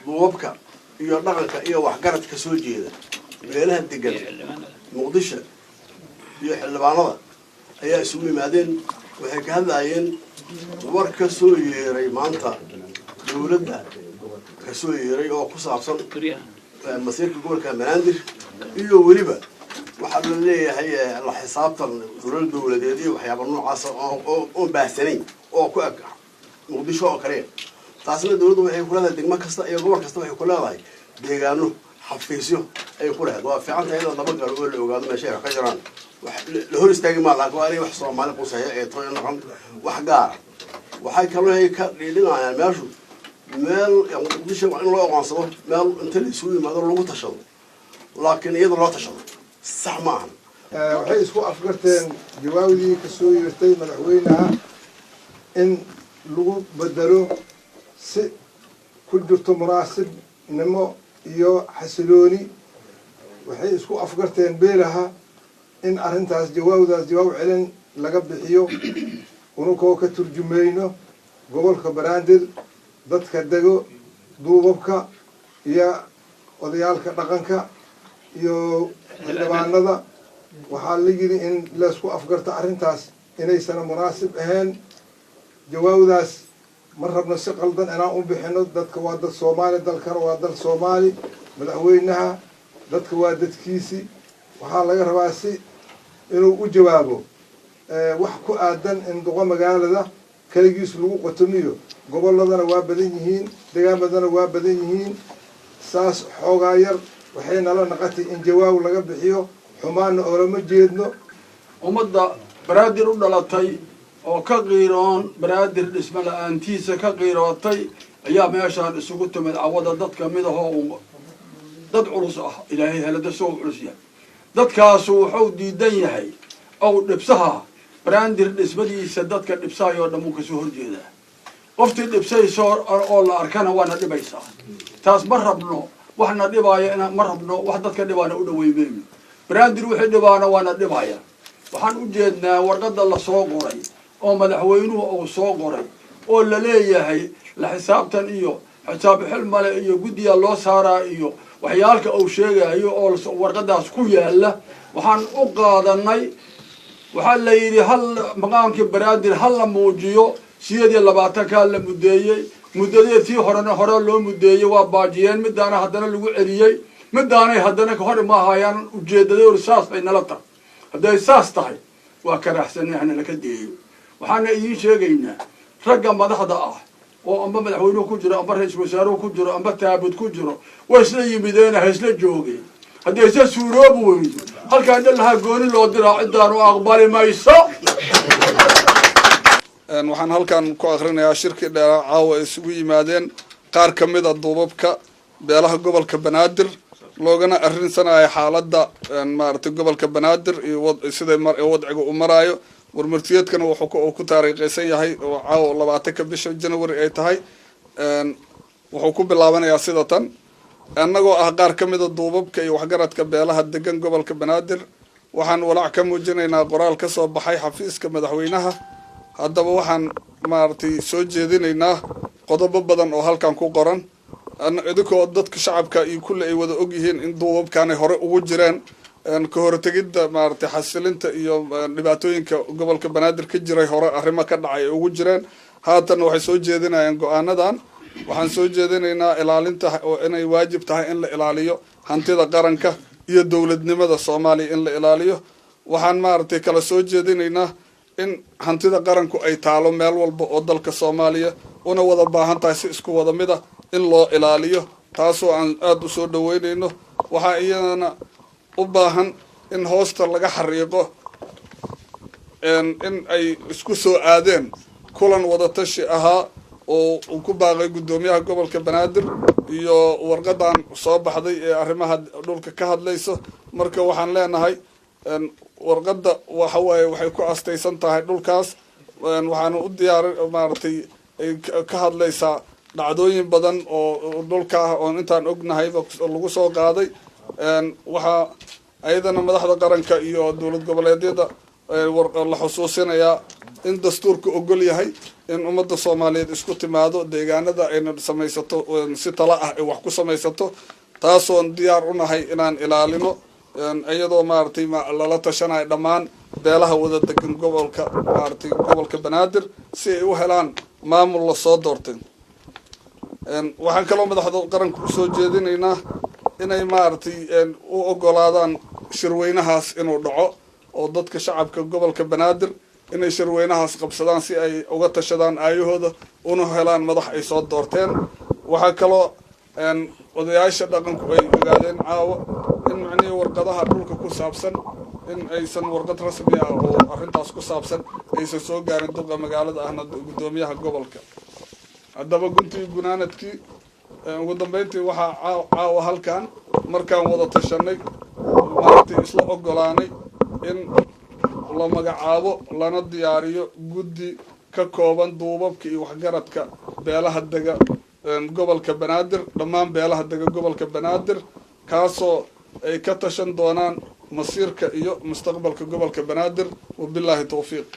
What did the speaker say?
duubabka iyo dhaqanka iyo waxgaradka soo jeeda meelaha degan muqdisho iyo xildhibaanada ayaa isugu yimaadeen waxay ka hadlayeen war ka soo yeeray maanta dawladda ka soo yeeray oo ku saabsan masiirka gobolka Banaadir iyo weliba waxaa la leeyahay la xisaabtan dawladeed iyo waxyaabo noocaas oo baahsanayn oo ku ag muqdisho oo kale taasna dawladdu waxay ku leedahay degmo kasta iyo gobol kasta waxay ku leedahay deegaano xafiisyo ay ku leedahay waa fiican tahay in daba galo oo la ogaado meesha ay ka jiraan la hor istaagi ma laha waa wax Soomaali quseeyo ee tooy noqon wax gaar waxay kaloo ay ka dhigayaan meeshu meel muqdisho in loo aqoonsado meel inta la isugu yimaado lagu tashado laakiin iyada loo tashado sax ma aha waxay isku afgarteen jawaabtii ka soo yeertay madaxweynaha in lagu bedelo si ku jirto munaasibnimo iyo xasilooni waxay isku afgarteen beelaha in arrintaas jawaab celin laga bixiyo unukoo ka turjumayno gobolka Banaadir dadka dego duubabka iyo odayaalka dhaqanka iyo xildhibaanada waxaa la yiri in la isku afgarto arrintaas inaysan munaasib ahayn jawaabdaas ma rabno si qaldan inaan u bixino dadka waa dad Soomaali dalkana waa dal Soomaali madaxweynaha dadka waa dadkiisi waxaa laga rabaa si inuu u jawaabo wax ku aadan in duqa magaalada kaligiis lagu qotomiyo goboladana waa badan yihiin deegaanadana waa badan yihiin saas xoogaa yar waxay nala naqatay in jawaab laga bixiyo xumaana oo lama jeedno ummadda Banaadir u dhalatay oo ka qiiroon Banaadir dhisma la'aantiisa ka qiirootay ayaa meeshaan isugu timid cawada dadka midahoo dad culus ah ilaahay helada soo culus yahay dadkaas wuxuu diidan yahay oo dhibsaha Banaadir dhismadiisa dadka dhibsayo dhamu ka soo horjeeda qoftii dhibsayso oo la arkana waana dhibaysaa taas ma rabno waxna dhibaayo in ma rabno wax dadka dhibaana u dhaweeyeen Banaadir wixii dhibaana waana dhibaya waxaan u jeednaa warqada la soo qoray oo madaxweynuhu uu soo qoray oo la leeyahay la xisaabtan iyo xisaab xilmale iyo gudiya loo saaraa iyo waxyaalka uu sheegayo oo warqadaas ku yaala waxaan u qaadanay waxaa la yiri hal maqaamka Banaadir hal la muujiyo 20 ka la mudeeyay muddadii hore loo mudeeyay waa baajiyeen midaana haddana lagu celiyay midaanay haddana ka hor ma hayaan ujeedadooda saas ay nala tahay haday saas tahay waa karaahsanayn la ka deeyo waxaana idin sheegaynaa ragga madaxda ah oo amba madaxweynuhu ku jiro amba ra'iisul wasaaruhu ku jiro amba taabud ku jiro way isla yimideen isla joogeen haddii ay suuroob weyn halkaan laha gooni loo diraa cidaan u aqbali mayso waxaan halkan ku akhrinayaa shirkii dheer caawa isugu yimaadeen qaar ka mid ah duubabka beelaha gobolka Banaadir loogana arrinsanaya xaaladda maartay gobolka Banaadir iyo sida wadciga u marayo warmartiyeedkana wuxuu ku taariikhaysan yahay oo caawa 20 bisha January ay tahay wuxuu ku bilaabanayaa sida tan annagoo ah qaar ka mid ah duubabka iyo waxgaradka beelaha degan gobolka Banaadir waxaan walaac ka muujinaynaa qoraal ka soo baxay xafiiska madaxweynaha haddaba waxaan maartay soo jeedinaynaa qodobo badan oo halkan ku qoran idinkoo dadka shacabka iyo kulli ay wada og yihiin in duubabkan ay hore ugu jireen ka hortagidda maartay xasilinta iyo dhibaatooyinka gobolka Banaadir ka jiray hore arrimo ka dhacay ugu jireen haatan waxay soo jeedinayaan go'aanadan waxaan soo jeedinaynaa ilaalinta oo inay waajib tahay in la ilaaliyo hantida qaranka iyo dawladnimada Soomaaliya in la ilaaliyo waxaan maartay kala soo jeedinaynaa in hantida qaranku ay taalo meel walba oo dalka Soomaaliya una wada baahan tahay si isku wada mid ah in loo ilaaliyo taasoo aan aad u soo dhaweynayno waxa iyadana u baahan in hoosta laga xariiqo in ay isku soo aadeen kulan wada tashi ahaa oo uu ku baaqay gudoomiyaha gobolka Banaadir iyo warqadan soo baxday ee arrimaha dhulka ka hadlayso marka waxaan leenahay warqada waxa waaye waxay ku astaysan tahay dhulkaas waxaan u diyaarin maartay ka hadlaysaa dhacdooyin badan oo dhulka ah oo intaan ognahay lagu soo qaaday waxa ayadana madaxda qaranka iyo dawlad goboleedyada la xusuusinayaa in dastuurka ogol yahay in ummadda soomaaliyeed isku timaado deegaanada ayna samaysato si tala ah ay wax ku samaysato taasoon diyaar u nahay inaan ilaalino iyadoo maaragtay lala tashanayo dhammaan beelaha wada degan gobolka maaragtay gobolka banaadir si ay u helaan maamul la soo doortay waxaan kaloo madaxda qaranka usoo jeedinaynaa inay maaragtay u ogolaadaan shirweynahaas inuu dhaco oo dadka shacabka gobolka banaadir inay shirweynahaas qabsadaan si ay uga tashadaan aayahooda una helaan madax ay soo doorteen waxaa kaloo odayaasha dhaqanku ay ogaadeen caawa in macnihii warqadaha dhulka ku saabsan in aysan warqad rasmi ah oo arrintaas ku saabsan aysan soo gaarin duqa magaalada ahna guddoomiyaha gobolka haddaba guntii gunaanadkii ugu dambeyntii waxaa caawa halkan markaan wada tashanay maaragtay isla ogolaanay in la magacaabo lana diyaariyo guddi ka kooban duubabka iyo waxgaradka beelaha dega gobolka banaadir dhammaan beelaha dega gobolka banaadir kaasoo ay ka tashan doonaan masiirka iyo mustaqbalka gobolka banaadir wabilaahi tawfiiq